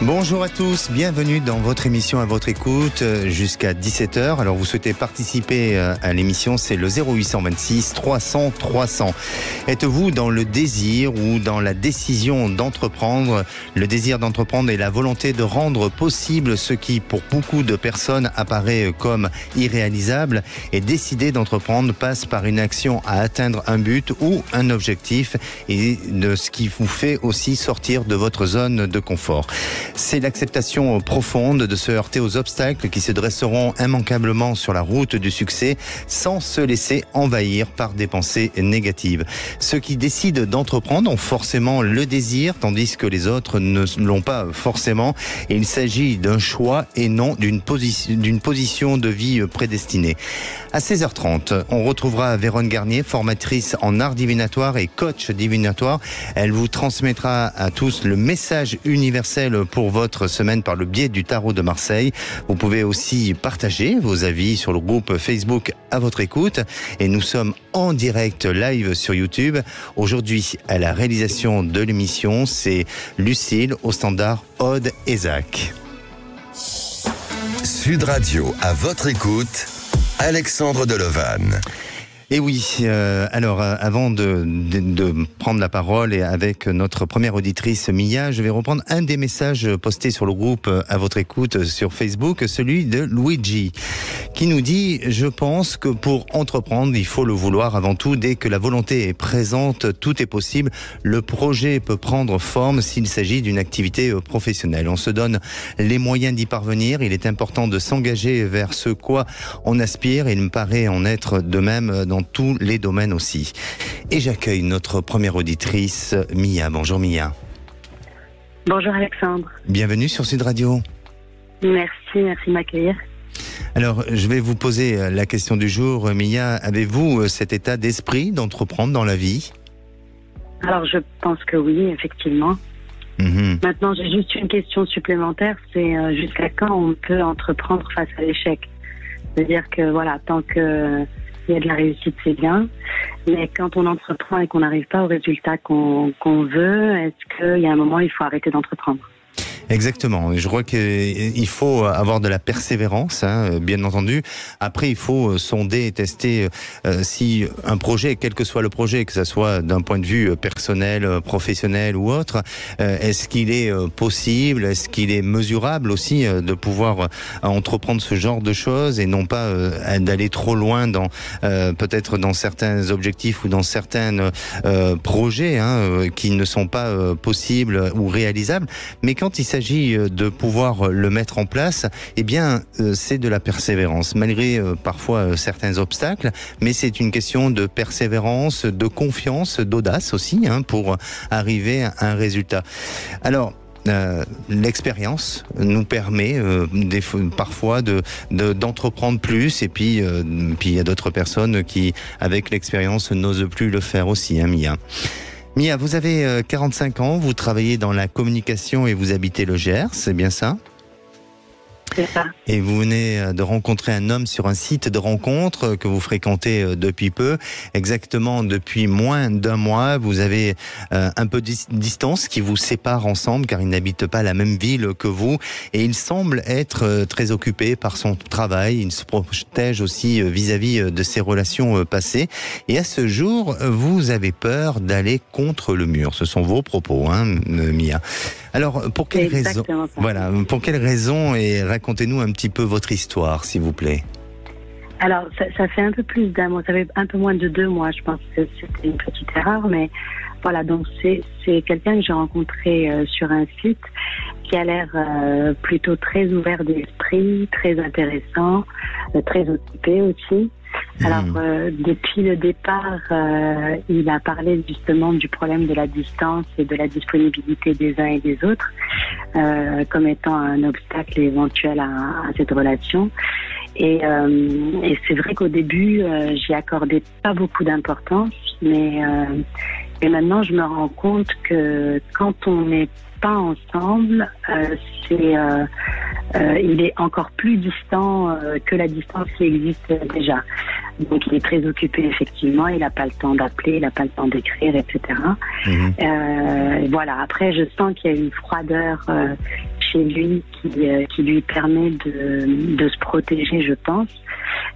Bonjour à tous, bienvenue dans votre émission À votre écoute jusqu'à 17h. Alors vous souhaitez participer à l'émission, c'est le 0826 300 300. Êtes-vous dans le désir ou dans la décision d'entreprendre? Le désir d'entreprendre et la volonté de rendre possible ce qui pour beaucoup de personnes apparaît comme irréalisable, et décider d'entreprendre passe par une action à atteindre un but ou un objectif, et de ce qui vous fait aussi sortir de votre zone de confort. C'est l'acceptation profonde de se heurter aux obstacles qui se dresseront immanquablement sur la route du succès sans se laisser envahir par des pensées négatives. Ceux qui décident d'entreprendre ont forcément le désir, tandis que les autres ne l'ont pas forcément. Et il s'agit d'un choix et non d'une position de vie prédestinée. À 16h30, on retrouvera Vérone Garnier, formatrice en art divinatoire et coach divinatoire. Elle vous transmettra à tous le message universel pour votre semaine par le biais du tarot de Marseille. Vous pouvez aussi partager vos avis sur le groupe Facebook À votre écoute, et nous sommes en direct live sur YouTube. Aujourd'hui, à la réalisation de l'émission, c'est Lucille, au standard Aude et Zach. Sud Radio, à votre écoute, Alexandre Delevanne. Et oui, alors avant de prendre la parole et avec notre première auditrice Mia, je vais reprendre un des messages postés sur le groupe À votre écoute sur Facebook, celui de Luigi, qui nous dit: je pense que pour entreprendre, il faut le vouloir avant tout. Dès que la volonté est présente, tout est possible. Le projet peut prendre forme s'il s'agit d'une activité professionnelle. On se donne les moyens d'y parvenir. Il est important de s'engager vers ce quoi on aspire, et il me paraît en être de même dans tous les domaines aussi. Et j'accueille notre première auditrice, Mia. Bonjour Mia. Bonjour Alexandre. Bienvenue sur Sud Radio. Merci de m'accueillir. Alors, je vais vous poser la question du jour. Mia, avez-vous cet état d'esprit d'entreprendre dans la vie? Alors, je pense que oui, effectivement. Maintenant, j'ai juste une question supplémentaire, c'est jusqu'à quand on peut entreprendre face à l'échec? C'est-à-dire que, voilà, tant que il y a de la réussite, c'est bien, mais quand on entreprend et qu'on n'arrive pas au résultat qu'on veut, est-ce qu'il y a un moment où il faut arrêter d'entreprendre? Exactement. Je crois qu'il faut avoir de la persévérance, bien entendu. Après, il faut sonder et tester si un projet, quel que soit le projet, que ce soit d'un point de vue personnel, professionnel ou autre, est-ce qu'il est possible, est-ce qu'il est mesurable aussi de pouvoir entreprendre ce genre de choses, et non pas d'aller trop loin dans peut-être dans certains objectifs ou dans certains projets qui ne sont pas possibles ou réalisables. Mais quand il s'agit de pouvoir le mettre en place, eh bien, c'est de la persévérance, malgré parfois certains obstacles, mais c'est une question de persévérance, de confiance, d'audace aussi, pour arriver à un résultat. Alors, l'expérience nous permet parfois d'entreprendre plus, et puis il y a d'autres personnes qui, avec l'expérience, n'osent plus le faire aussi, Mia. Mia, vous avez 45 ans, vous travaillez dans la communication et vous habitez le Gers, c'est bien ça? C'est ça. Et vous venez de rencontrer un homme sur un site de rencontre que vous fréquentez depuis peu, exactement depuis moins d'un mois. Vous avez un peu de distance qui vous sépare ensemble, car il n'habite pas la même ville que vous, et il semble être très occupé par son travail. Il se protège aussi vis-à-vis de ses relations passées, et à ce jour, vous avez peur d'aller contre le mur. Ce sont vos propos, Mia. Alors, pour quelles raisons? Voilà, pour quelles raisons? Et racontez-nous un petit peu votre histoire, s'il vous plaît. Alors, ça fait un peu plus d'un mois, ça fait un peu moins de 2 mois, je pense que c'était une petite erreur, mais voilà, donc c'est quelqu'un que j'ai rencontré sur un site qui a l'air plutôt très ouvert d'esprit, très intéressant, très occupé aussi. Alors, depuis le départ, il a parlé justement du problème de la distance et de la disponibilité des uns et des autres comme étant un obstacle éventuel à cette relation. Et c'est vrai qu'au début, j'y accordais pas beaucoup d'importance, mais maintenant, je me rends compte que quand on n'est pas ensemble, il est encore plus distant que la distance qui existe déjà. Donc il est très occupé effectivement, il n'a pas le temps d'appeler, il n'a pas le temps d'écrire, etc. Voilà, après je sens qu'il y a une froideur chez lui qui lui permet de se protéger, je pense.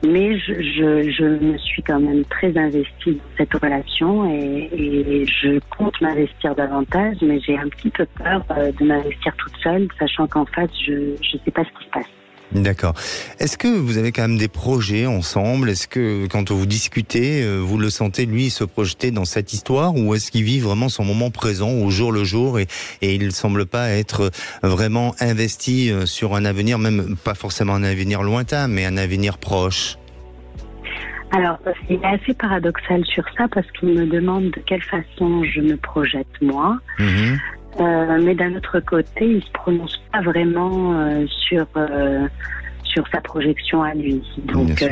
Mais je me suis quand même très investie dans cette relation et je compte m'investir davantage, mais j'ai un petit peu peur de m'investir toute seule, sachant qu'en face, je ne sais pas ce qui se passe. D'accord. Est-ce que vous avez quand même des projets ensemble? Est-ce que quand vous discutez, vous le sentez, lui, se projeter dans cette histoire, ou est-ce qu'il vit vraiment son moment présent au jour le jour et il ne semble pas être vraiment investi sur un avenir, même pas forcément un avenir lointain, mais un avenir proche? Alors, il est assez paradoxal sur ça parce qu'il me demande de quelle façon je me projette moi. Mais d'un autre côté, il se prononce pas vraiment sur sa projection à lui. Donc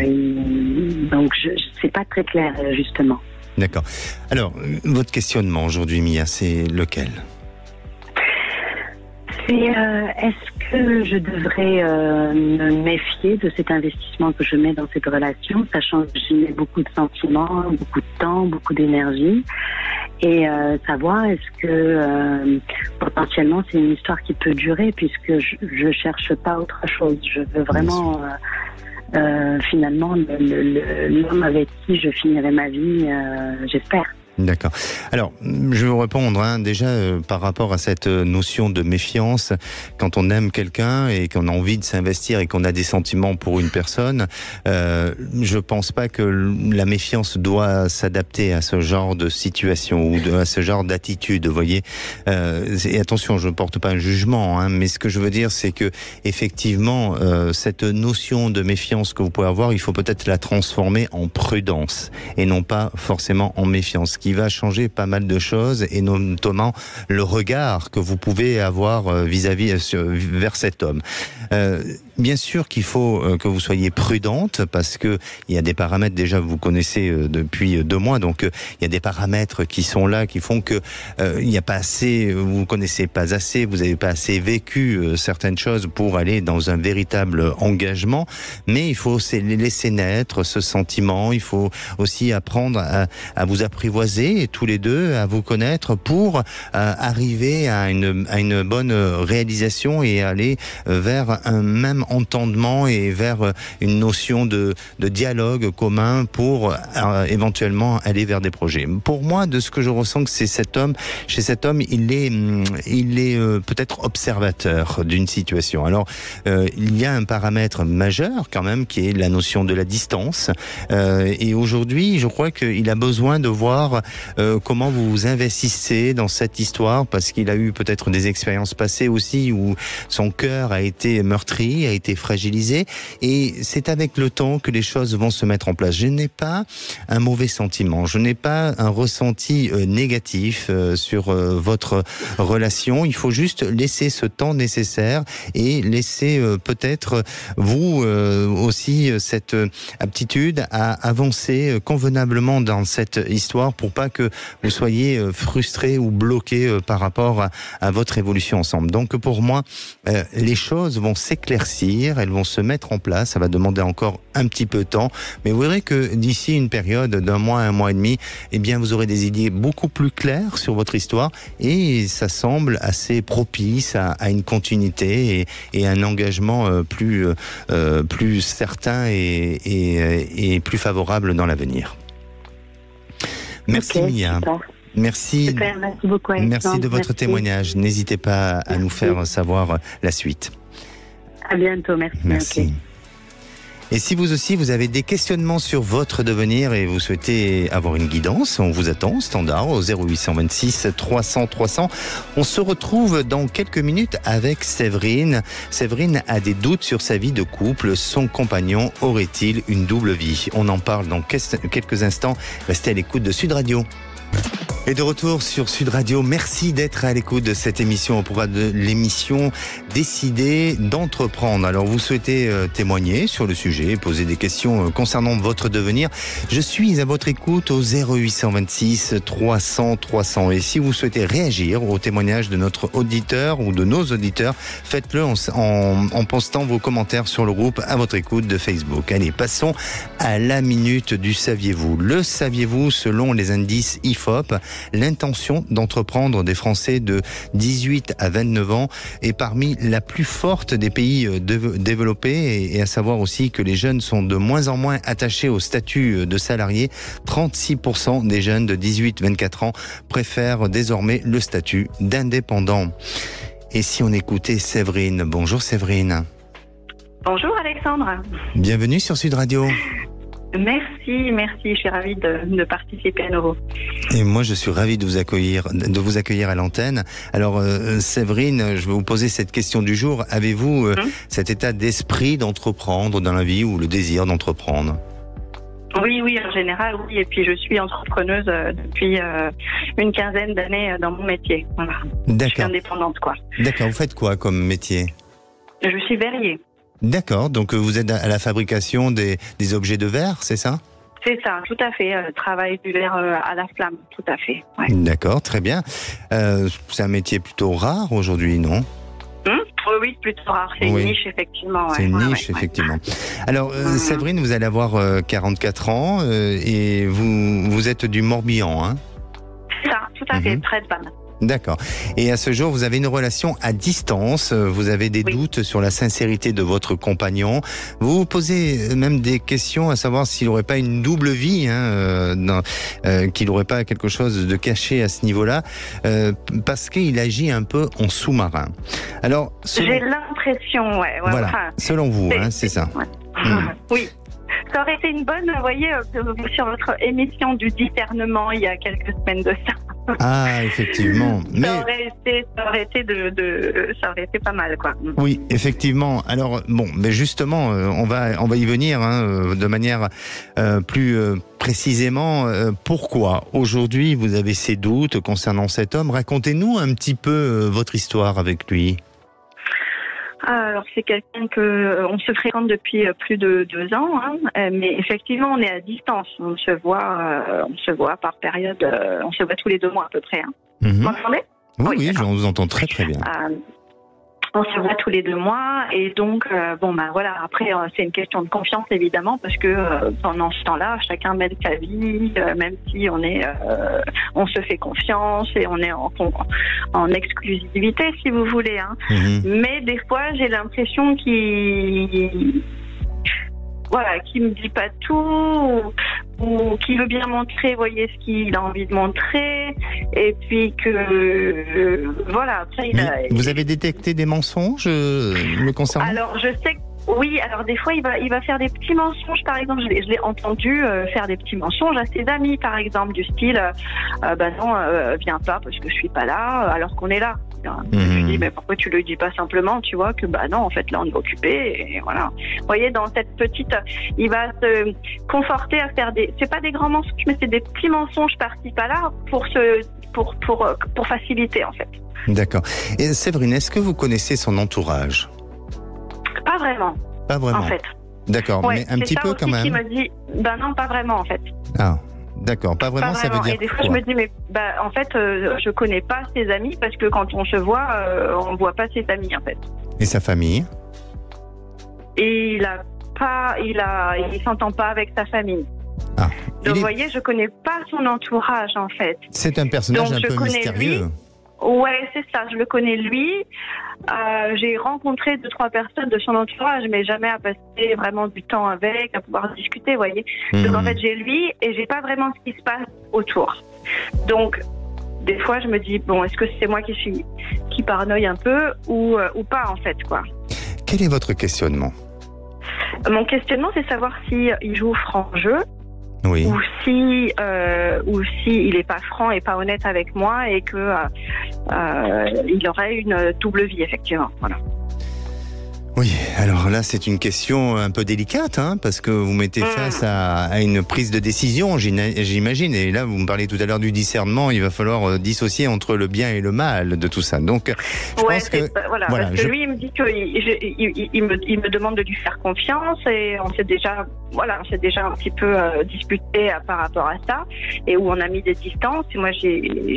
c'est pas très clair justement. D'accord. Alors, votre questionnement aujourd'hui, Mia, c'est lequel? C'est est-ce que je devrais me méfier de cet investissement que je mets dans cette relation, sachant que j'y mets beaucoup de sentiments, beaucoup de temps, beaucoup d'énergie, et savoir est-ce que potentiellement c'est une histoire qui peut durer, puisque je cherche pas autre chose. Je veux vraiment finalement l'homme avec qui je finirai ma vie, j'espère. D'accord. Alors, je vais vous répondre déjà par rapport à cette notion de méfiance. Quand on aime quelqu'un et qu'on a envie de s'investir et qu'on a des sentiments pour une personne, je pense pas que la méfiance doit s'adapter à ce genre de situation ou à ce genre d'attitude. Vous voyez. Et attention, je ne porte pas un jugement, mais ce que je veux dire, c'est que effectivement, cette notion de méfiance que vous pouvez avoir, il faut peut-être la transformer en prudence et non pas forcément en méfiance. Qui va changer pas mal de choses, et notamment le regard que vous pouvez avoir vers cet homme. Bien sûr qu'il faut que vous soyez prudente, parce que il y a des paramètres, déjà vous connaissez depuis 2 mois, donc il y a des paramètres qui sont là, qui font que il n'y a pas assez, vous connaissez pas assez, vous n'avez pas assez vécu certaines choses pour aller dans un véritable engagement, mais il faut laisser naître ce sentiment, il faut aussi apprendre à vous apprivoiser tous les deux, à vous connaître pour arriver à une bonne réalisation et aller vers un même entendement et vers une notion de dialogue commun pour éventuellement aller vers des projets. Pour moi, de ce que je ressens, que c'est chez cet homme, il est peut-être observateur d'une situation. Alors, il y a un paramètre majeur quand même qui est la notion de la distance. Et aujourd'hui, je crois qu'il a besoin de voir comment vous vous investissez dans cette histoire, parce qu'il a eu peut-être des expériences passées aussi où son cœur a été meurtri, a été fragilisé, et c'est avec le temps que les choses vont se mettre en place. Je n'ai pas un mauvais sentiment, je n'ai pas un ressenti négatif sur votre relation. Il faut juste laisser ce temps nécessaire et laisser peut-être vous aussi cette aptitude à avancer convenablement dans cette histoire pour pas que vous soyez frustré ou bloqué par rapport à votre évolution ensemble. Donc pour moi, les choses vont s'éclaircir, elles vont se mettre en place, ça va demander encore un petit peu de temps, mais vous verrez que d'ici une période d'1 mois, 1 mois et demi, eh bien vous aurez des idées beaucoup plus claires sur votre histoire, et ça semble assez propice à une continuité et un engagement plus certain et plus favorable dans l'avenir. Merci Mia. Super. Merci. Super, merci beaucoup. Merci de votre témoignage. N'hésitez pas à nous faire savoir la suite. À bientôt, merci. Merci. Okay. Et si vous aussi, vous avez des questionnements sur votre devenir et vous souhaitez avoir une guidance, on vous attend, standard, au 0826 300 300. On se retrouve dans quelques minutes avec Séverine. Séverine a des doutes sur sa vie de couple. Son compagnon aurait-il une double vie? On en parle dans quelques instants. Restez à l'écoute de Sud Radio. Et de retour sur Sud Radio, merci d'être à l'écoute de cette émission, au programme de l'émission Décider d'entreprendre. Alors vous souhaitez témoigner sur le sujet, poser des questions concernant votre devenir. Je suis à votre écoute au 0826 300 300. Et si vous souhaitez réagir au témoignage de notre auditeur ou de nos auditeurs, faites-le en postant vos commentaires sur le groupe à votre écoute de Facebook. Allez, passons à la minute du saviez-vous. Le saviez-vous selon les indices IFOP? l'intention d'entreprendre des Français de 18 à 29 ans est parmi la plus forte des pays développés, et à savoir aussi que les jeunes sont de moins en moins attachés au statut de salarié. 36% des jeunes de 18-24 ans préfèrent désormais le statut d'indépendant. Et si on écoutait Séverine? Bonjour Séverine. Bonjour Alexandre. Bienvenue sur Sud Radio. Merci, je suis ravie de participer à nouveau. Et moi, je suis ravi de vous accueillir à l'antenne. Alors, Séverine, je vais vous poser cette question du jour. Avez-vous cet état d'esprit d'entreprendre dans la vie, ou le désir d'entreprendre? Oui, en général, oui. Et puis, je suis entrepreneuse depuis une quinzaine d'années dans mon métier. Voilà. D'accord. Je suis indépendante, quoi. D'accord. Vous faites quoi comme métier? Je suis verrier. D'accord, donc vous êtes à la fabrication des objets de verre, c'est ça? C'est ça, tout à fait. Travail du verre à la flamme, tout à fait. Ouais. D'accord, très bien. C'est un métier plutôt rare aujourd'hui, non? Oui, plutôt rare. C'est une niche, effectivement. C'est une niche, effectivement. Alors, Séverine, vous allez avoir 44 ans et vous êtes du Morbihan, hein? C'est ça, tout à fait, près de Vannes. D'accord. Et à ce jour, vous avez une relation à distance. Vous avez des doutes sur la sincérité de votre compagnon. Vous vous posez même des questions à savoir s'il n'aurait pas une double vie, qu'il n'aurait pas quelque chose de caché à ce niveau-là, parce qu'il agit un peu en sous-marin. Alors, j'ai l'impression, voilà. Enfin, selon vous, c'est ça. Ouais. Oui. Ça aurait été une bonne, vous voyez, sur votre émission du discernement il y a quelques semaines de ça. Ah, effectivement. Mais ça aurait été pas mal, quoi. Oui, effectivement. Alors, bon, mais justement, on va y venir de manière plus précisément. Pourquoi aujourd'hui vous avez ces doutes concernant cet homme? Racontez-nous un petit peu votre histoire avec lui. Alors, c'est quelqu'un on se fréquente depuis plus de 2 ans, mais effectivement, on est à distance. On se voit par période, on se voit tous les 2 mois à peu près. Vous m'entendez? Oui, je vous entends très très bien. On se voit tous les 2 mois, et donc voilà. Après, c'est une question de confiance évidemment, parce que pendant ce temps-là, chacun mène sa vie, même si on se fait confiance et on est en exclusivité, si vous voulez. Mais des fois, j'ai l'impression qu'il me dit pas tout, ou qui veut bien montrer, voyez, ce qu'il a envie de montrer, et puis que après vous avez détecté des mensonges le concernant? Alors je sais que oui, alors des fois il va faire des petits mensonges, par exemple, je l'ai entendu faire des petits mensonges à ses amis, par exemple, du style non, viens pas parce que je suis pas là, alors qu'on est là. Je lui dis, mais pourquoi tu le dis pas simplement, tu vois, que non, en fait là on est occupé, et voilà. Vous voyez, dans cette petite, il va se conforter à faire c'est pas des grands mensonges, mais c'est des petits mensonges par-ci par-là pour faciliter, en fait. D'accord. Et Séverine, est-ce que vous connaissez son entourage? Pas vraiment. Pas vraiment. En fait. D'accord, mais un petit peu quand même. C'est ça aussi qui me dit, non, pas vraiment, en fait. Ah. D'accord, pas vraiment, ça veut dire et des fois, quoi? je me dis, mais en fait, je connais pas ses amis, parce que quand on se voit, on voit pas ses amis, en fait. Et sa famille? Et il s'entend pas avec sa famille. Ah. Donc, vous voyez, je connais pas son entourage, en fait. C'est un personnage un peu mystérieux. Ouais, c'est ça, je le connais lui. J'ai rencontré 2-3 personnes de son entourage, mais jamais à passer vraiment du temps avec, à pouvoir discuter, vous voyez. Donc en fait, j'ai lui et j'ai pas vraiment ce qui se passe autour. Donc, des fois, je me dis, est-ce que c'est moi qui paranoïe un peu ou pas, en fait, quoi. Quel est votre questionnement? Mon questionnement, c'est savoir si il joue franc jeu. Oui. Ou si il est pas franc et pas honnête avec moi, et que il aurait une double vie, effectivement. Voilà. Oui, alors là, c'est une question un peu délicate, parce que vous mettez face à une prise de décision, j'imagine. Et là, vous me parlez tout à l'heure du discernement. Il va falloir dissocier entre le bien et le mal de tout ça. Donc, je pense que parce que lui, il me dit il me demande de lui faire confiance, et on s'est déjà un petit peu disputé par rapport à ça, et où on a mis des distances. Et moi,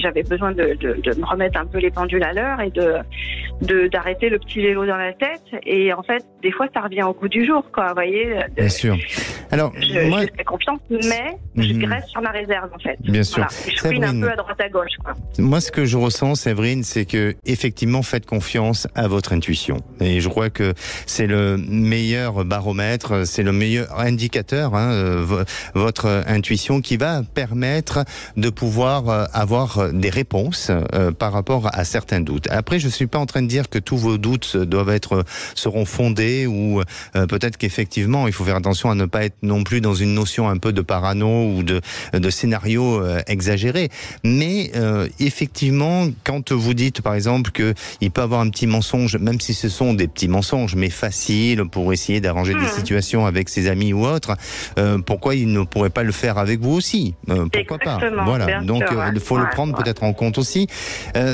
j'avais besoin de me remettre un peu les pendules à l'heure, et d'arrêter le petit vélo dans la tête. Et en fait, des fois, ça revient au goût du jour, quoi. Vous voyez. Bien sûr. Alors, moi, je fais confiance, mais je reste sur ma réserve, en fait. Bien sûr. Voilà. Je fouine un peu à droite à gauche, quoi. Moi, ce que je ressens, Séverine, c'est que effectivement, faites confiance à votre intuition. Et je crois que c'est le meilleur baromètre, c'est le meilleur indicateur, votre intuition, qui va permettre de pouvoir avoir des réponses par rapport à certains doutes. Après, je suis pas en train de dire que tous vos doutes seront fondés, ou peut-être qu'effectivement, il faut faire attention à ne pas être non plus dans une notion un peu de parano ou de scénario exagéré. Mais effectivement, quand vous dites par exemple qu'il peut avoir un petit mensonge, même si ce sont des petits mensonges, mais faciles pour essayer d'arranger des situations avec ses amis ou autres, pourquoi il ne pourrait pas le faire avec vous aussi? Pourquoi pas? Voilà. Donc il faut le prendre peut-être en compte aussi.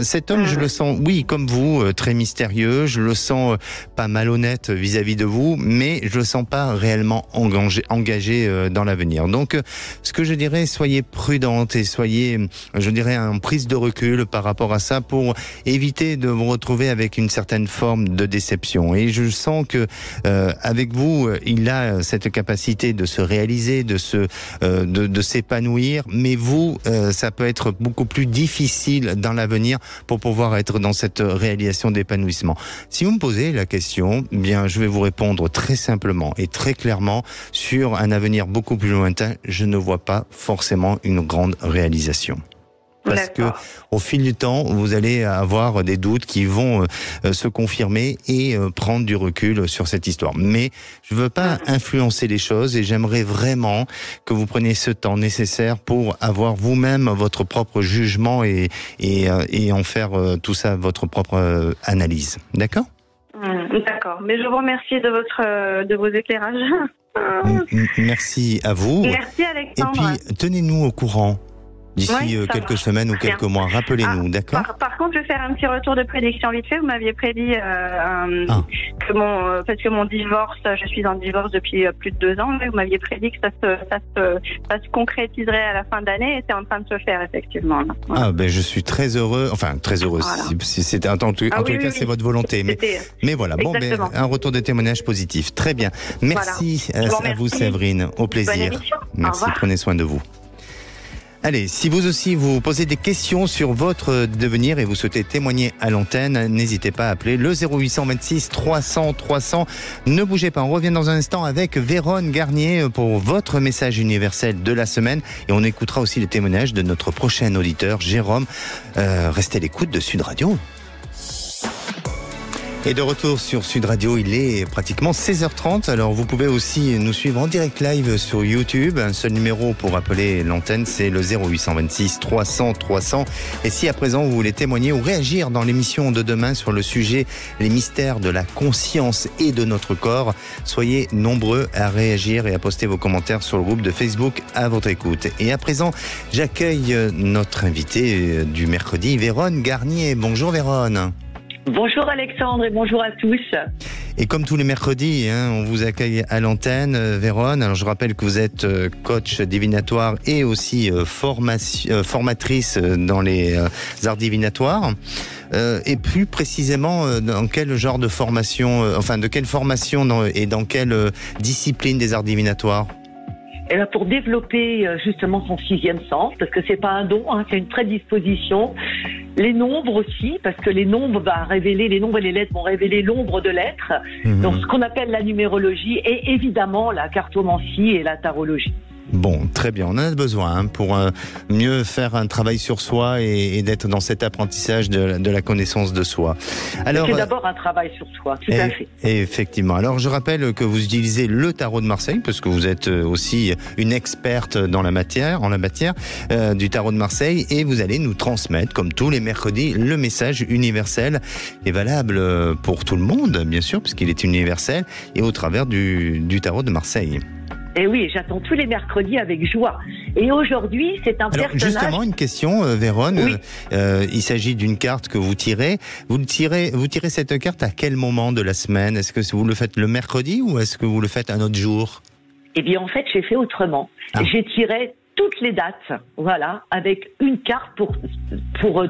Cet homme, je le sens, oui, comme vous, très mystérieux. Je le sens pas malhonnête vis-à-vis de vous, mais je le sens pas réellement engagé dans l'avenir. Donc, ce que je dirais, soyez prudente et soyez, je dirais, en prise de recul par rapport à ça pour éviter de vous retrouver avec une certaine forme de déception. Et je sens que avec vous, il a cette capacité de se réaliser, de s'épanouir, mais vous, ça peut être beaucoup plus difficile dans l'avenir pour pouvoir être dans cette réalisation d'épanouissement. Si vous me posez la question, bien, je vais vous répondre très simplement et très clairement sur un avenir beaucoup plus lointain. Je ne vois pas forcément une grande réalisation. Parce que au fil du temps, vous allez avoir des doutes qui vont se confirmer et prendre du recul sur cette histoire. Mais je ne veux pas influencer les choses et j'aimerais vraiment que vous preniez ce temps nécessaire pour avoir vous-même votre propre jugement et en faire tout ça votre propre analyse. D'accord ? D'accord. Mais je vous remercie de vos éclairages. Merci à vous. Merci Alexandre. Et puis, tenez-nous au courant. D'ici quelques semaines ou quelques mois, rappelez-nous, d'accord ? Par contre, je vais faire un petit retour de prédiction vite fait. Vous m'aviez prédit parce que mon divorce, je suis en divorce depuis plus de 2 ans. Vous m'aviez prédit que ça se concrétiserait à la fin d'année et c'est en train de se faire effectivement. Voilà. Ah ben je suis très heureux, enfin très heureux. Voilà. Si c'est en tout cas c'est votre volonté. Mais voilà, bon, ben, un retour de témoignage positif. Très bien. Merci à vous Séverine. Au plaisir. Merci. Prenez soin de vous. Allez, si vous aussi vous posez des questions sur votre devenir et vous souhaitez témoigner à l'antenne, n'hésitez pas à appeler le 0826 300 300. Ne bougez pas, on revient dans un instant avec Vérone Garnier pour votre message universel de la semaine et on écoutera aussi les témoignages de notre prochain auditeur, Jérôme. Restez à l'écoute de Sud Radio. Et de retour sur Sud Radio, il est pratiquement 16h30. Alors vous pouvez aussi nous suivre en direct live sur YouTube. Un seul numéro pour appeler l'antenne, c'est le 0826 300 300. Et si à présent vous voulez témoigner ou réagir dans l'émission de demain sur le sujet les mystères de la conscience et de notre corps, soyez nombreux à réagir et à poster vos commentaires sur le groupe de Facebook à votre écoute. Et à présent, j'accueille notre invitée du mercredi, Vérone Garnier. Bonjour Vérone. Bonjour Alexandre et bonjour à tous. Et comme tous les mercredis, on vous accueille à l'antenne, Vérone. Alors je rappelle que vous êtes coach divinatoire et aussi formatrice dans les arts divinatoires. Et plus précisément, dans quel genre de formation, de quelle formation et dans quelle discipline des arts divinatoires ? Et là, pour développer justement son 6e sens, parce que c'est pas un don, c'est une prédisposition. Les nombres aussi, parce que les nombres et les lettres vont révéler l'ombre de l'être. Donc ce qu'on appelle la numérologie et évidemment la cartomancie et la tarologie. Bon, très bien. On en a besoin pour mieux faire un travail sur soi et d'être dans cet apprentissage de la connaissance de soi. Alors, c'est d'abord un travail sur soi, tout à fait. Effectivement. Alors, je rappelle que vous utilisez le tarot de Marseille, parce que vous êtes aussi une experte en la matière du tarot de Marseille, et vous allez nous transmettre, comme tous les mercredis, le message universel qui est valable pour tout le monde, bien sûr, puisqu'il est universel, et au travers du tarot de Marseille. Et oui, j'attends tous les mercredis avec joie. Et aujourd'hui, c'est un personnage... Justement, une question, Vérone. Oui. Il s'agit d'une carte que vous tirez. Vous tirez cette carte à quel moment de la semaine ? Est-ce que vous le faites le mercredi ou est-ce que vous le faites un autre jour ? Eh bien, en fait, j'ai fait autrement. J'ai tiré toutes les dates, voilà, avec une carte pour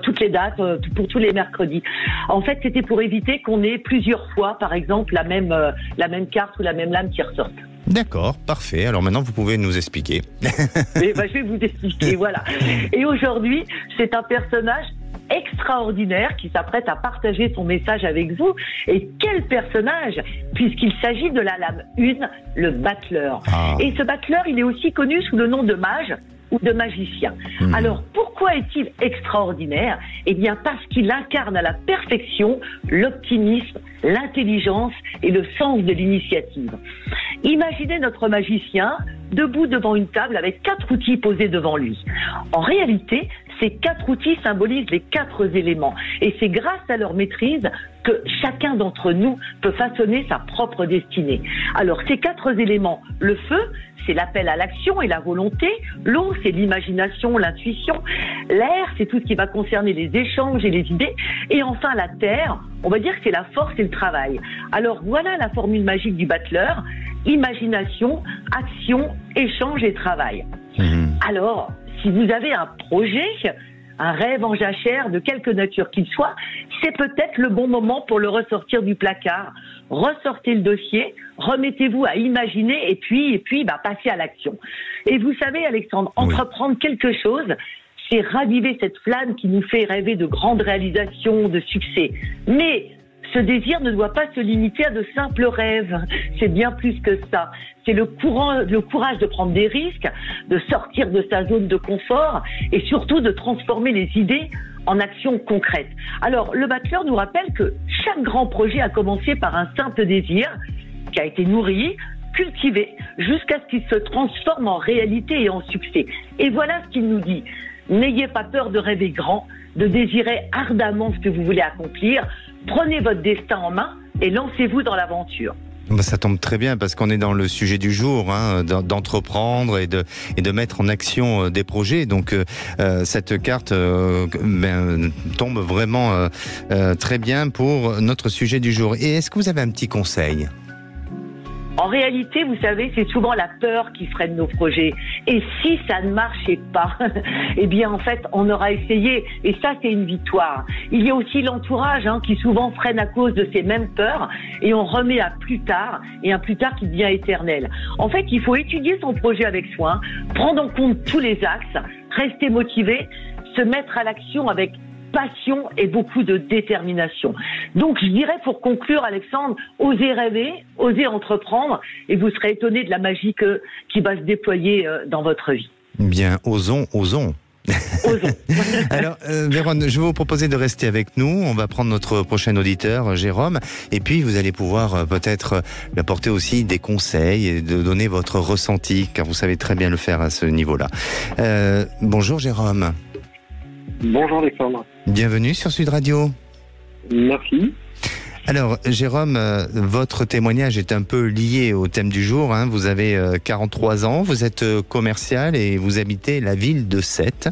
toutes les dates, pour tous les mercredis. En fait, c'était pour éviter qu'on ait plusieurs fois, par exemple, la même carte ou la même lame qui ressorte. D'accord, parfait. Alors maintenant, vous pouvez nous expliquer. Et je vais vous expliquer, voilà. Et aujourd'hui, c'est un personnage extraordinaire qui s'apprête à partager son message avec vous. Et quel personnage, puisqu'il s'agit de la lame 1, le battleur. Ah. Et ce battleur, il est aussi connu sous le nom de mage ou de magicien. Alors, pourquoi est-il extraordinaire ? Eh bien, parce qu'il incarne à la perfection l'optimisme, l'intelligence et le sens de l'initiative. Imaginez notre magicien debout devant une table avec 4 outils posés devant lui. En réalité, ces 4 outils symbolisent les 4 éléments. Et c'est grâce à leur maîtrise que chacun d'entre nous peut façonner sa propre destinée. Alors, ces 4 éléments, le feu, c'est l'appel à l'action et la volonté. L'eau, c'est l'imagination, l'intuition. L'air, c'est tout ce qui va concerner les échanges et les idées. Et enfin, la terre, on va dire que c'est la force et le travail. Alors, voilà la formule magique du battleur. Imagination, action, échange et travail. Alors, si vous avez un projet, un rêve en jachère de quelque nature qu'il soit, c'est peut-être le bon moment pour le ressortir du placard. Ressortez le dossier, remettez-vous à imaginer et puis passez à l'action. Et vous savez, Alexandre, entreprendre quelque chose, c'est raviver cette flamme qui nous fait rêver de grandes réalisations, de succès. Mais ce désir ne doit pas se limiter à de simples rêves. C'est bien plus que ça. C'est le courage de prendre des risques, de sortir de sa zone de confort et surtout de transformer les idées en actions concrètes. Alors, le battleur nous rappelle que chaque grand projet a commencé par un simple désir qui a été nourri, cultivé, jusqu'à ce qu'il se transforme en réalité et en succès. Et voilà ce qu'il nous dit. N'ayez pas peur de rêver grand, de désirer ardemment ce que vous voulez accomplir. Prenez votre destin en main et lancez-vous dans l'aventure. Ça tombe très bien parce qu'on est dans le sujet du jour, d'entreprendre et de mettre en action des projets. Donc cette carte tombe vraiment très bien pour notre sujet du jour. Et est-ce que vous avez un petit conseil ? En réalité, vous savez, c'est souvent la peur qui freine nos projets. Et si ça ne marchait pas, eh bien, en fait, on aura essayé. Et ça, c'est une victoire. Il y a aussi l'entourage, qui souvent freine à cause de ces mêmes peurs. Et on remet à plus tard, et un plus tard qui devient éternel. En fait, il faut étudier son projet avec soin, prendre en compte tous les axes, rester motivé, se mettre à l'action avec passion et beaucoup de détermination. Donc, je dirais pour conclure, Alexandre, osez rêver, osez entreprendre, et vous serez étonné de la magie qui va se déployer dans votre vie. Bien, osons. Osons. Alors, Vérone, je vais vous proposer de rester avec nous. On va prendre notre prochain auditeur, Jérôme, et puis vous allez pouvoir peut-être lui apporter aussi des conseils et de donner votre ressenti, car vous savez très bien le faire à ce niveau-là. Bonjour Jérôme. Bonjour Alexandre. Bienvenue sur Sud Radio. Merci. Alors Jérôme, votre témoignage est un peu lié au thème du jour. Vous avez 43 ans, vous êtes commercial et vous habitez la ville de Sète,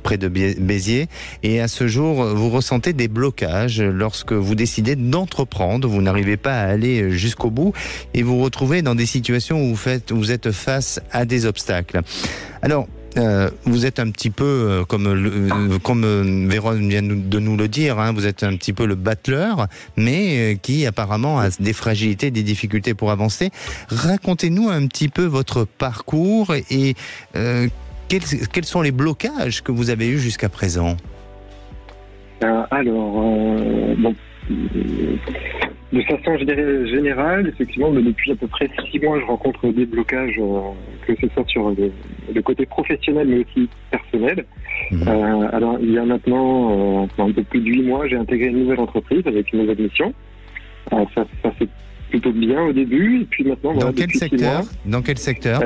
près de Béziers. Et à ce jour, vous ressentez des blocages lorsque vous décidez d'entreprendre. Vous n'arrivez pas à aller jusqu'au bout et vous vous retrouvez dans des situations où vous êtes face à des obstacles. Alors, vous êtes un petit peu comme Vérone vient de nous le dire, vous êtes un petit peu le battleur, mais qui apparemment a des fragilités, des difficultés pour avancer. Racontez-nous un petit peu votre parcours et quels sont les blocages que vous avez eus jusqu'à présent. De façon générale, effectivement, depuis à peu près 6 mois, je rencontre des blocages, que ce soit sur le côté professionnel, mais aussi personnel. Alors, il y a maintenant un peu plus de 8 mois, j'ai intégré une nouvelle entreprise avec une nouvelle mission. Ça c'est plutôt bien au début, et puis maintenant... Dans quel secteur ? Dans quel secteur ?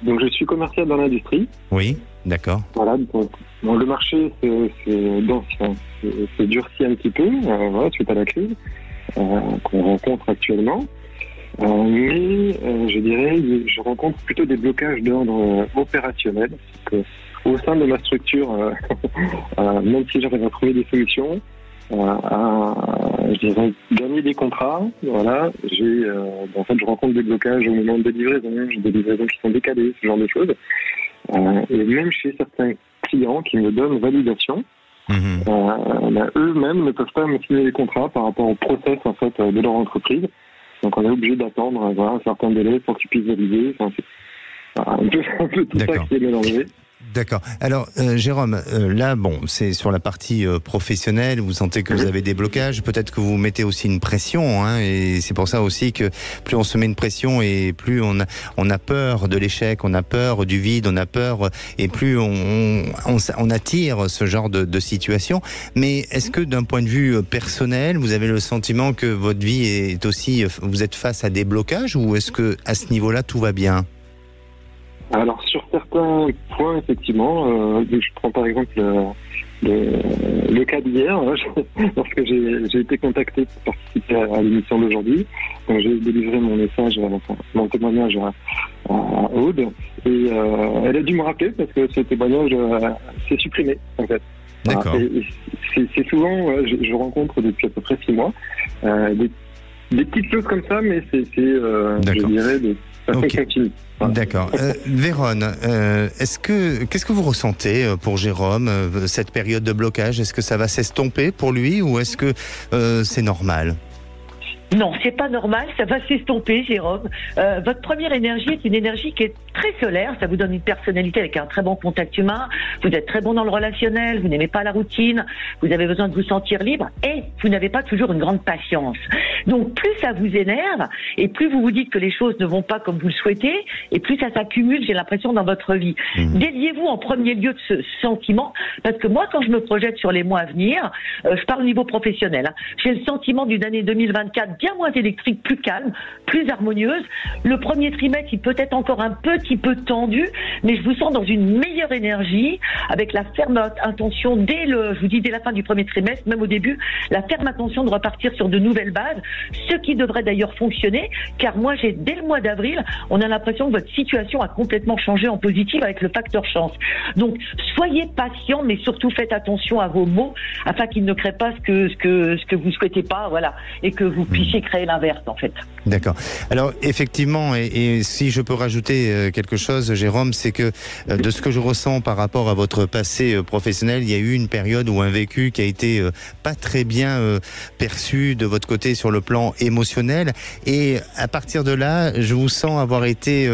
Donc, je suis commercial dans l'industrie. Oui, d'accord. Voilà, donc le marché c'est durci un petit peu, suite à la crise qu'on rencontre actuellement. Mais je dirais, je rencontre plutôt des blocages d'ordre opérationnel. Parce que, au sein de ma structure, même si j'arrive à trouver des solutions, je dirais gagner des contrats, je rencontre des blocages au moment de livraison, j'ai des livraisons qui sont décalées, ce genre de choses. Et même chez certains clients qui me donnent validation, eux-mêmes ne peuvent pas me signer les contrats par rapport au process en fait de leur entreprise. Donc on est obligé d'attendre un certain délai pour qu'ils puissent valider. Enfin, c'est un peu tout ça qui est mélangé. D'accord. Alors, Jérôme, là, c'est sur la partie professionnelle, vous sentez que vous avez des blocages, peut-être que vous mettez aussi une pression, hein, et c'est pour ça aussi que plus on se met une pression et plus on a peur de l'échec, on a peur du vide, on a peur, et plus on attire ce genre de situation. Mais est-ce que d'un point de vue personnel, vous avez le sentiment que votre vie est aussi, vous êtes face à des blocages, ou est-ce que à ce niveau-là, tout va bien ? Alors sur certains points, effectivement, je prends par exemple le cas d'hier, lorsque j'ai été contacté pour participer à l'émission d'aujourd'hui. Donc j'ai délivré mon message, mon témoignage à Aude, et elle a dû me rappeler parce que ce témoignage s'est supprimé en fait. D'accord. Et c'est souvent, je rencontre depuis à peu près 6 mois, des petites choses comme ça, mais c'est je dirais, de façon continue. D'accord. Vérone, qu'est-ce que vous ressentez pour Jérôme, cette période de blocage? Est-ce que ça va s'estomper pour lui, ou est-ce que c'est normal? Non, c'est pas normal, ça va s'estomper, Jérôme. Votre première énergie est une énergie qui est très solaire, ça vous donne une personnalité avec un très bon contact humain, vous êtes très bon dans le relationnel, vous n'aimez pas la routine, vous avez besoin de vous sentir libre, et vous n'avez pas toujours une grande patience. Donc plus ça vous énerve, et plus vous vous dites que les choses ne vont pas comme vous le souhaitez, et plus ça s'accumule, j'ai l'impression, dans votre vie. Déliez-vous en premier lieu de ce sentiment, parce que moi, quand je me projette sur les mois à venir, je parle au niveau professionnel, hein, j'ai le sentiment d'une année 2024 bien moins électrique, plus calme, plus harmonieuse. Le premier trimestre, il peut être encore un petit peu tendu, mais je vous sens dans une meilleure énergie, avec la ferme intention dès la fin du premier trimestre, même au début, la ferme intention de repartir sur de nouvelles bases, ce qui devrait d'ailleurs fonctionner, car moi, dès le mois d'avril, on a l'impression que votre situation a complètement changé en positif avec le facteur chance. Donc, soyez patient, mais surtout faites attention à vos mots, afin qu'ils ne créent pas ce que vous souhaitez pas, voilà, et que vous puissiez créer l'inverse, en fait. D'accord. Alors, effectivement, et si je peux rajouter quelque chose, Jérôme, c'est que de ce que je ressens par rapport à votre passé professionnel, il y a eu une période ou un vécu qui a été pas très bien perçu de votre côté sur le plan émotionnel, et à partir de là, je vous sens avoir été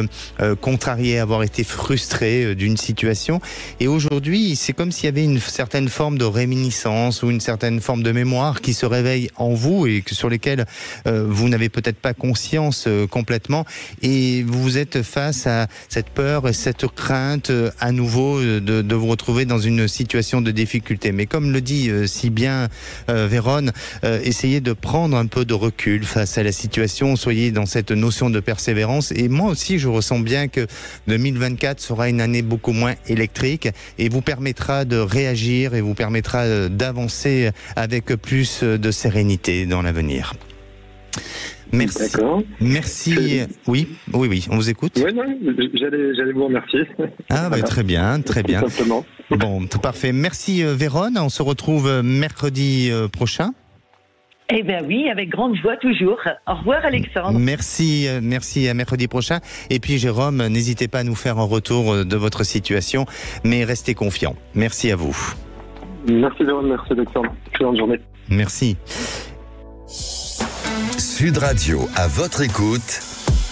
contrarié, avoir été frustré d'une situation, et aujourd'hui, c'est comme s'il y avait une certaine forme de réminiscence ou une certaine forme de mémoire qui se réveille en vous et sur lesquelles vous n'avez peut-être pas conscience complètement, et vous êtes face à cette peur et cette crainte à nouveau de vous retrouver dans une situation de difficulté. Mais comme le dit si bien Vérone, essayez de prendre un peu de recul face à la situation, soyez dans cette notion de persévérance, et moi aussi je ressens bien que 2024 sera une année beaucoup moins électrique et vous permettra de réagir et vous permettra d'avancer avec plus de sérénité dans l'avenir. Merci. D'accord. Merci. Oui, on vous écoute. Oui, non, j'allais vous remercier. Ah, bah, très bien, très bien. Tout simplement. Bon, tout parfait. Merci Vérone. On se retrouve mercredi prochain. Eh bien oui, avec grande joie toujours. Au revoir Alexandre. Merci à mercredi prochain. Et puis Jérôme, n'hésitez pas à nous faire un retour de votre situation, mais restez confiants. Merci à vous. Merci Vérone, merci Alexandre. Excellente journée. Merci. Sud Radio, à votre écoute,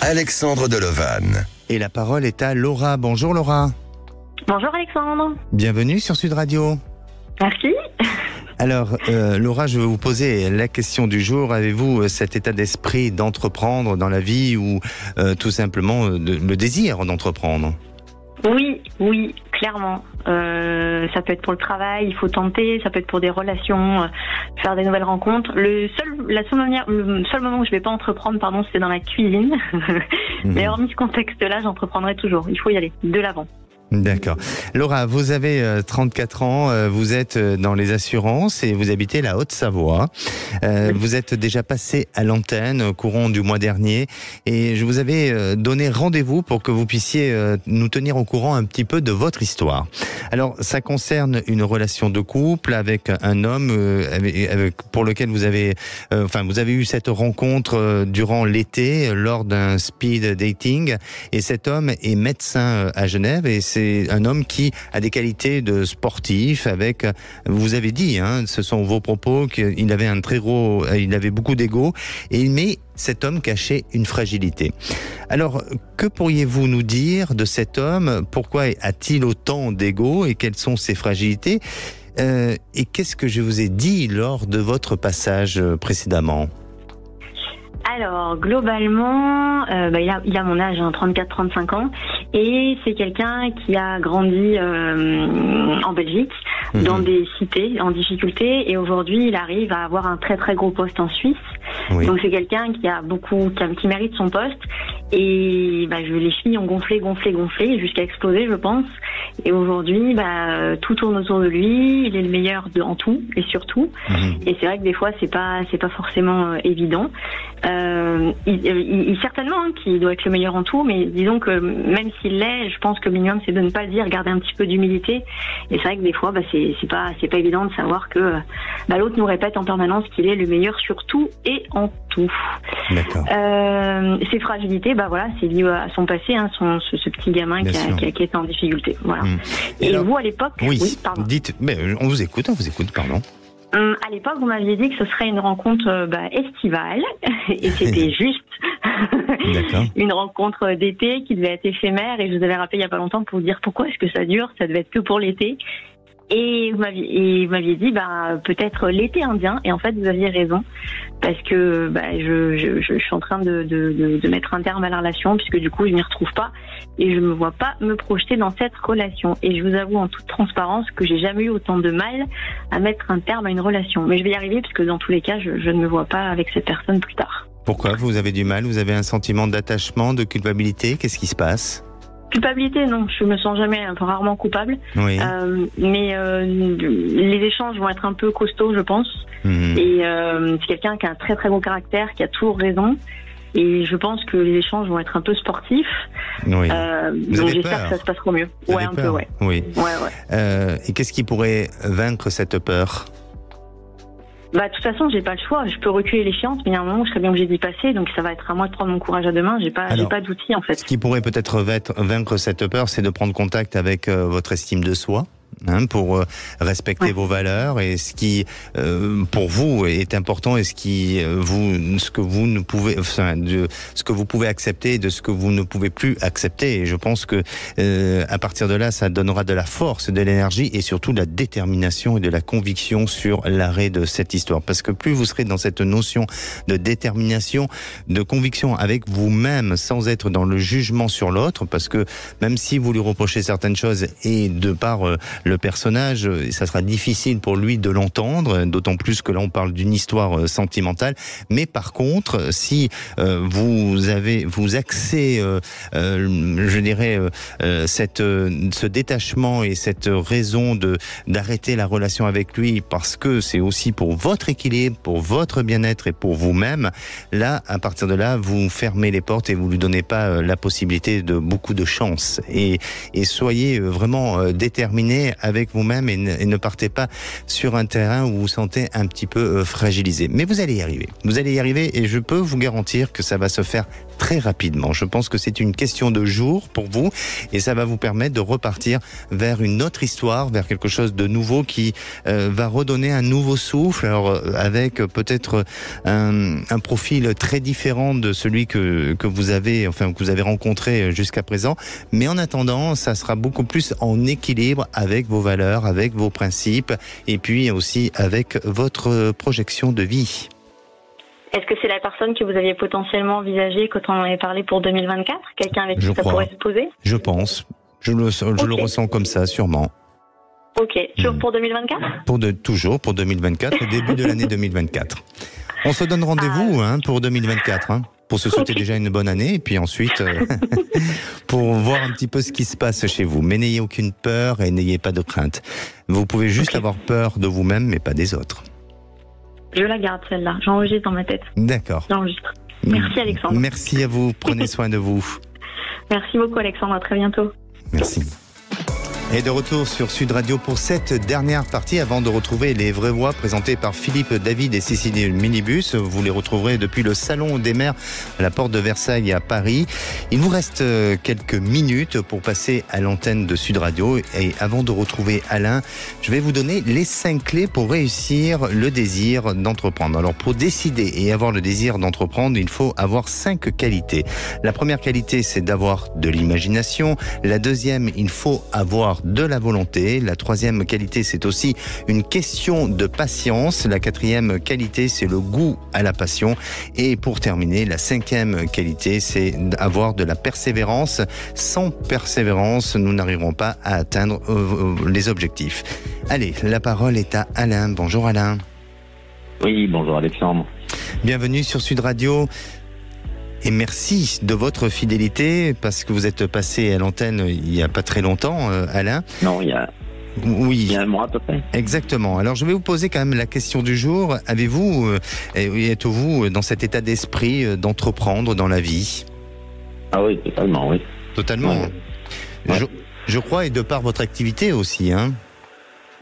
Alexandre Delevanne. Et la parole est à Laura. Bonjour Laura. Bonjour Alexandre. Bienvenue sur Sud Radio. Merci. Alors, Laura, je vais vous poser la question du jour. Avez-vous cet état d'esprit d'entreprendre dans la vie, ou tout simplement le désir d'entreprendre ? Oui, clairement. Ça peut être pour le travail, il faut tenter, ça peut être pour des relations, faire des nouvelles rencontres. Le seul moment où je vais pas entreprendre, c'est dans la cuisine. Mais hormis ce contexte-là, j'entreprendrai toujours. Il faut y aller, de l'avant. D'accord. Laura, vous avez 34 ans, vous êtes dans les assurances et vous habitez la Haute-Savoie. Vous êtes déjà passé à l'antenne au courant du mois dernier et je vous avais donné rendez-vous pour que vous puissiez nous tenir au courant un petit peu de votre histoire. Alors, ça concerne une relation de couple avec un homme pour lequel vous avez eu cette rencontre durant l'été lors d'un speed dating, et cet homme est médecin à Genève, et c'est c'est un homme qui a des qualités de sportif avec, vous avez dit, hein, ce sont vos propos, qu'il avait il avait beaucoup d'ego, mais cet homme cachait une fragilité. Alors, que pourriez-vous nous dire de cet homme? Pourquoi a-t-il autant d'ego et quelles sont ses fragilités? Et qu'est-ce que je vous ai dit lors de votre passage précédemment? Alors, globalement, il a mon âge, 34-35 ans, et c'est quelqu'un qui a grandi en Belgique, dans des cités en difficulté, et aujourd'hui, il arrive à avoir un très très gros poste en Suisse. Oui. Donc c'est quelqu'un qui mérite son poste, et les filles ont gonflé jusqu'à exploser, je pense. Et aujourd'hui, tout tourne autour de lui. Il est le meilleur en tout et surtout. Et c'est vrai que des fois, c'est pas forcément évident. Il certainement qu'il doit être le meilleur en tout, mais disons que même s'il l'est, je pense que le minimum c'est de ne pas le dire, garder un petit peu d'humilité. Et c'est vrai que des fois, c'est pas évident de savoir que l'autre nous répète en permanence qu'il est le meilleur sur tout et en tout. D'accord. Ses fragilités, c'est lié à son passé, hein, ce petit gamin qui est en difficulté. Voilà. Et alors, vous, à l'époque, oui, pardon. Dites, mais on vous écoute, pardon. À l'époque, vous m'aviez dit que ce serait une rencontre estivale, et c'était juste une rencontre d'été qui devait être éphémère, et je vous avais rappelé il n'y a pas longtemps pour vous dire pourquoi est-ce que ça dure, ça devait être que pour l'été. Et vous m'aviez dit peut-être l'été indien, et en fait vous aviez raison, parce que je suis en train de mettre un terme à la relation, puisque du coup je m'y retrouve pas et je me vois pas me projeter dans cette relation. Et je vous avoue en toute transparence que j'ai jamais eu autant de mal à mettre un terme à une relation, mais je vais y arriver, parce que dans tous les cas je ne me vois pas avec cette personne plus tard. Pourquoi vous avez du mal? Vous avez un sentiment d'attachement, de culpabilité? Qu'est-ce qui se passe? Culpabilité, non, je me sens jamais, rarement coupable. Oui. Mais les échanges vont être un peu costauds, je pense. Et c'est quelqu'un qui a un très très gros caractère, qui a toujours raison. Et je pense que les échanges vont être un peu sportifs. Oui. Donc j'espère que ça se passera mieux. Vous avez peur? Oui. Ouais. Et qu'est-ce qui pourrait vaincre cette peur? De toute façon, j'ai pas le choix. Je peux reculer l'échéance, mais il y a un moment où je serais bien obligée d'y passer, donc ça va être à moi de prendre mon courage à deux mains. J'ai pas d'outils, en fait. Ce qui pourrait peut-être vaincre cette peur, c'est de prendre contact avec votre estime de soi. Pour respecter vos valeurs et ce qui pour vous est important, et ce que vous pouvez accepter et de ce que vous ne pouvez plus accepter. Et je pense que à partir de là, ça donnera de la force, de l'énergie et surtout de la détermination et de la conviction sur l'arrêt de cette histoire. Parce que plus vous serez dans cette notion de détermination, de conviction avec vous-même, sans être dans le jugement sur l'autre, parce que même si vous lui reprochez certaines choses, et de par le personnage, ça sera difficile pour lui de l'entendre, d'autant plus que là on parle d'une histoire sentimentale. Mais par contre, si vous axez, je dirais, ce détachement et cette raison d'arrêter la relation avec lui, parce que c'est aussi pour votre équilibre, pour votre bien-être et pour vous-même, là, à partir de là, vous fermez les portes et vous lui donnez pas la possibilité de beaucoup de chance. Et soyez vraiment déterminés avec vous-même et ne partez pas sur un terrain où vous vous sentez un petit peu fragilisé. Mais vous allez y arriver. Vous allez y arriver et je peux vous garantir que ça va se faire très rapidement. Je pense que c'est une question de jours pour vous et ça va vous permettre de repartir vers une autre histoire, vers quelque chose de nouveau qui va redonner un nouveau souffle, alors avec peut-être un profil très différent de celui que vous avez rencontré jusqu'à présent. Mais en attendant, ça sera beaucoup plus en équilibre avec vos valeurs, avec vos principes et puis aussi avec votre projection de vie. Est-ce que c'est la personne que vous aviez potentiellement envisagée quand on en avait parlé pour 2024? Quelqu'un avec qui ça pourrait se poser? Je pense. Je le ressens comme ça, sûrement. Ok. Toujours pour 2024? Toujours pour 2024, début de l'année 2024. On se donne rendez-vous pour 2024, pour se souhaiter déjà une bonne année et puis ensuite pour voir un petit peu ce qui se passe chez vous. Mais n'ayez aucune peur et n'ayez pas de crainte. Vous pouvez juste avoir peur de vous-même, mais pas des autres. Je la garde, celle-là. J'enregistre dans ma tête. D'accord. J'enregistre. Merci, Alexandre. Merci à vous. Prenez soin de vous. Merci beaucoup, Alexandre. À très bientôt. Merci. Et de retour sur Sud Radio pour cette dernière partie avant de retrouver les vraies voix présentées par Philippe David et Cécilie Minibus. Vous les retrouverez depuis le Salon des maires à la porte de Versailles à Paris. Il vous reste quelques minutes pour passer à l'antenne de Sud Radio. Et avant de retrouver Alain, je vais vous donner les 5 clés pour réussir le désir d'entreprendre. Alors pour décider et avoir le désir d'entreprendre, il faut avoir 5 qualités. La première qualité, c'est d'avoir de l'imagination. La deuxième, il faut avoir de la volonté. La troisième qualité, c'est aussi une question de patience. La quatrième qualité, c'est le goût à la passion. Et pour terminer, la cinquième qualité, c'est d'avoir de la persévérance. Sans persévérance, nous n'arriverons pas à atteindre les objectifs. Allez, la parole est à Alain. Bonjour Alain. Oui, bonjour Alexandre. Bienvenue sur Sud Radio. Et merci de votre fidélité, parce que vous êtes passé à l'antenne il n'y a pas très longtemps, Alain. Non, il y a un mois à peu près. Exactement. Alors je vais vous poser quand même la question du jour. Êtes-vous dans cet état d'esprit d'entreprendre dans la vie ? Ah oui, totalement, oui. Totalement. Ouais. Je crois, et de par votre activité aussi, hein.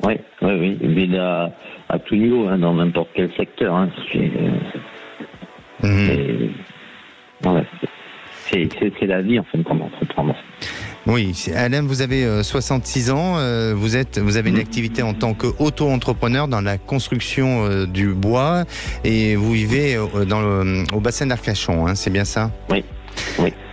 Oui. Mais à tout niveau, hein, dans n'importe quel secteur. Hein, c'est la vie en fin de compte d'entreprendre. Oui, Alain, vous avez 66 ans, vous avez une activité en tant qu'auto-entrepreneur dans la construction du bois et vous vivez au bassin d'Arcachon, hein, c'est bien ça ? Oui.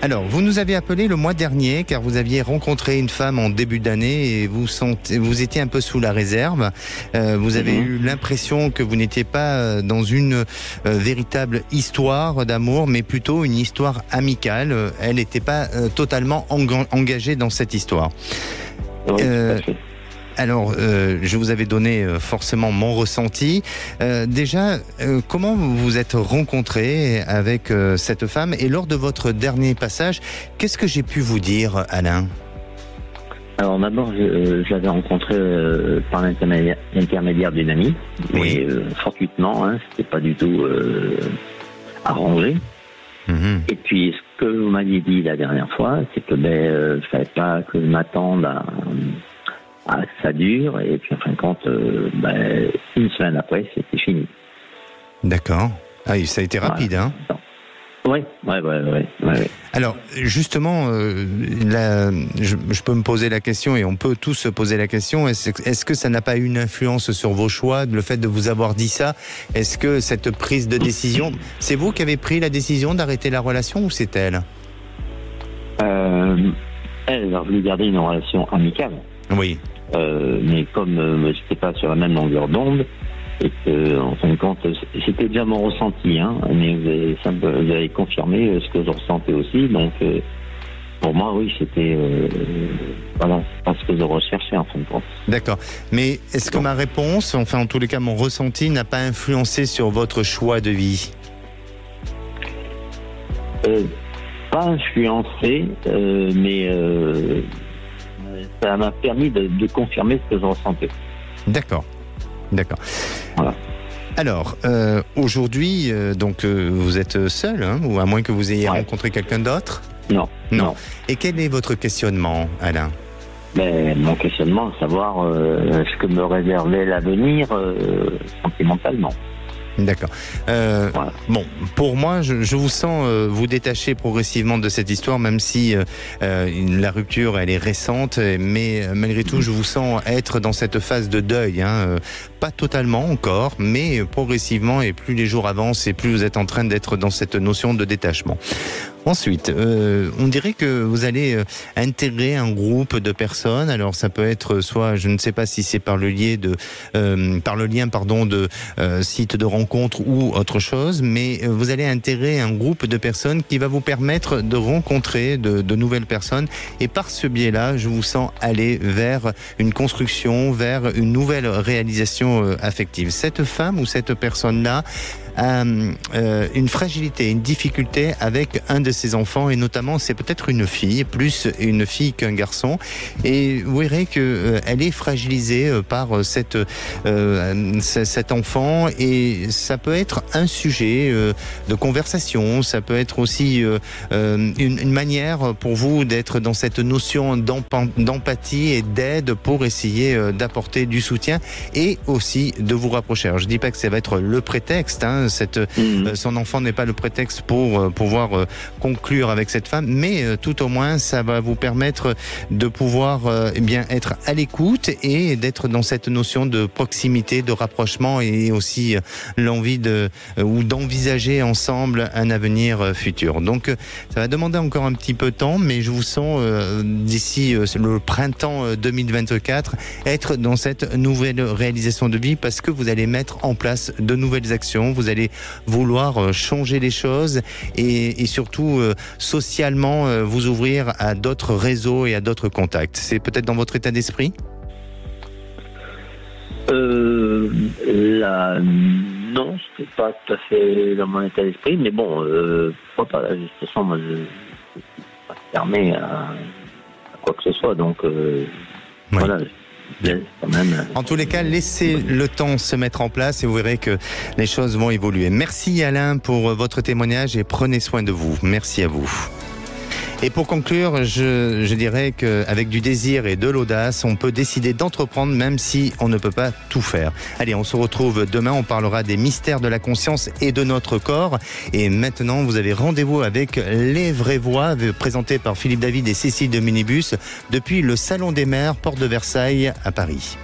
Alors, vous nous avez appelé le mois dernier car vous aviez rencontré une femme en début d'année et vous étiez un peu sous la réserve. Vous avez eu l'impression que vous n'étiez pas dans une véritable histoire d'amour, mais plutôt une histoire amicale. Elle n'était pas totalement engagée dans cette histoire. Oui, tout à fait. Alors, je vous avais donné forcément mon ressenti. Déjà, comment vous vous êtes rencontré avec cette femme ? Et lors de votre dernier passage, qu'est-ce que j'ai pu vous dire, Alain ? Alors d'abord, je l'avais rencontré par l'intermédiaire d'une amie. Oui. Mais fortuitement, hein, c'était pas du tout arrangé. Et puis, ce que vous m'aviez dit la dernière fois, c'est que il fallait pas que je m'attende à ça dure, et puis en fin de compte, une semaine après, c'était fini. D'accord. Ah, ça a été rapide, hein ? Oui. Alors, justement, je peux me poser la question, et on peut tous se poser la question, est-ce que ça n'a pas eu une influence sur vos choix, le fait de vous avoir dit ça ? Est-ce que cette prise de décision, c'est vous qui avez pris la décision d'arrêter la relation, ou c'est elle ? Elle a voulu garder une relation amicale. Oui. Mais comme je n'étais pas sur la même longueur d'onde, et que, en fin de compte, c'était déjà mon ressenti, hein, mais vous avez confirmé ce que je ressentais aussi, donc pour moi, oui, c'était pas ce que je recherchais, en fin de compte. D'accord. Mais est-ce que ma réponse, enfin en tous les cas mon ressenti, n'a pas influencé sur votre choix de vie ? Pas influencé, mais ça m'a permis de confirmer ce que je ressentais. D'accord. Voilà. Alors, aujourd'hui, vous êtes seul, hein, ou à moins que vous ayez rencontré quelqu'un d'autre ? Non. Et quel est votre questionnement, Alain ? Mon questionnement, savoir ce que me réservait l'avenir sentimentalement. D'accord. Voilà. Bon, pour moi, je vous sens vous détacher progressivement de cette histoire, même si la rupture, elle est récente, mais malgré tout, je vous sens être dans cette phase de deuil. Pas totalement encore, mais progressivement, et plus les jours avancent, et plus vous êtes en train d'être dans cette notion de détachement. Ensuite, on dirait que vous allez intégrer un groupe de personnes. Alors, ça peut être soit, je ne sais pas si c'est par le lien de sites de rencontres ou autre chose, mais vous allez intégrer un groupe de personnes qui va vous permettre de rencontrer de nouvelles personnes. Et par ce biais-là, je vous sens aller vers une construction, vers une nouvelle réalisation affective. Cette femme ou cette personne-là a une fragilité, une difficulté avec un de ses enfants, et notamment c'est peut-être une fille, plus une fille qu'un garçon, et vous verrez qu'elle est fragilisée par cet enfant, et ça peut être un sujet de conversation, ça peut être aussi une manière pour vous d'être dans cette notion d'empathie et d'aide pour essayer d'apporter du soutien et aussi de vous rapprocher. Alors je dis pas que ça va être le prétexte, hein, son enfant n'est pas le prétexte pour pouvoir conclure avec cette femme, mais tout au moins ça va vous permettre de pouvoir bien être à l'écoute et d'être dans cette notion de proximité, de rapprochement, et aussi l'envie d'envisager ensemble un avenir futur. Donc ça va demander encore un petit peu de temps, mais je vous sens d'ici le printemps 2024 être dans cette nouvelle réalisation de vie, parce que vous allez mettre en place de nouvelles actions, vous allez vouloir changer les choses et surtout socialement vous ouvrir à d'autres réseaux et à d'autres contacts. C'est peut-être dans votre état d'esprit ? Non, c'est pas tout à fait dans mon état d'esprit, mais bon, pourquoi pas, de toute façon, moi, je ne suis pas fermé à quoi que ce soit, donc voilà. Quand même. En tous les cas, laissez le temps se mettre en place et vous verrez que les choses vont évoluer. Merci Alain pour votre témoignage et prenez soin de vous. Merci à vous. Et pour conclure, je dirais qu'avec du désir et de l'audace, on peut décider d'entreprendre même si on ne peut pas tout faire. Allez, on se retrouve demain, on parlera des mystères de la conscience et de notre corps. Et maintenant, vous avez rendez-vous avec Les Vraies Voix, présenté par Philippe David et Cécile de Minibus, depuis le Salon des Mers, porte de Versailles à Paris.